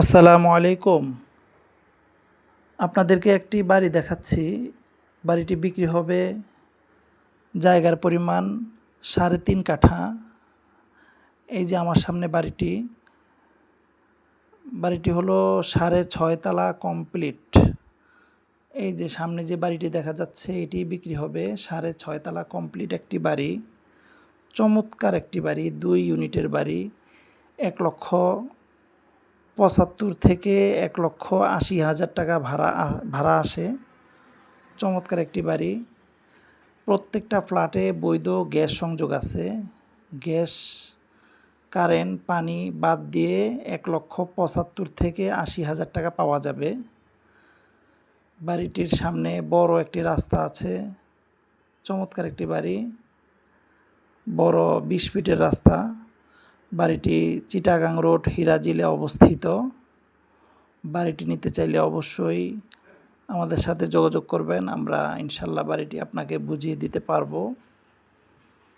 আসসালামু আলাইকুম। আপনাদেরকে একটি বাড়ি দেখাচ্ছি। বাড়িটি বিক্রি হবে। জায়গার পরিমাণ ৩.৫ কাঠা। এই যে আমার সামনে বাড়িটি। বাড়িটি হলো ৬.৫ তলা কমপ্লিট। এই যে সামনে যে বাড়িটি দেখা যাচ্ছে এটি বিক্রি হবে। ৬.৫ তলা কমপ্লিট একটি বাড়ি। চমৎকার একটি বাড়ি, ২ ইউনিটের বাড়ি। ১,৭৫,০০০ থেকে ১,৮০,০০০ টাকা ভাড়া আসে। চমৎকার একটি বাড়ি। প্রত্যেকটা ফ্ল্যাটে বৈধ গ্যাস সংযোগ আছে। গ্যাস, কারেন্ট, পানি বাদ দিয়ে ১,৭৫,০০০ থেকে ৮০,০০০ টাকা পাওয়া যাবে। বাড়িটির সামনে বড় একটি রাস্তা আছে। চমৎকার একটি বাড়ি, বড় ২০ ফিটের রাস্তা। বাড়িটি চিটাগাং রোড, হিরাজিলে অবস্থিত। বাড়িটি নিতে চাইলে অবশ্যই আমাদের সাথে যোগাযোগ করবেন। আমরা ইনশাল্লাহ বাড়িটি আপনাকে বুঝিয়ে দিতে পারবো।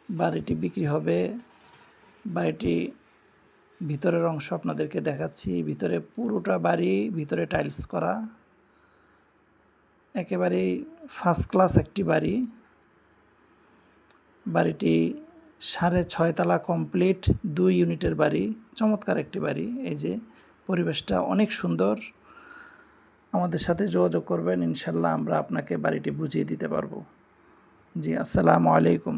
বাড়িটি বিক্রি হবে। বাড়িটি ভিতরের অংশ আপনাদেরকে দেখাচ্ছি। ভিতরে পুরোটা বাড়ি ভিতরে টাইলস করা, একেবারেই ফার্স্ট ক্লাস একটি বাড়ি। বাড়িটি ৬.৫ তলা কমপ্লিট, ২ ইউনিটের বাড়ি। চমৎকার একটি বাড়ি। এই যে পরিবেশটা অনেক সুন্দর। আমাদের সাথে যোগাযোগ করবেন, ইনশাল্লাহ আমরা আপনাকে বাড়িটি বুঝিয়ে দিতে পারবো। জি, আসসালামু আলাইকুম।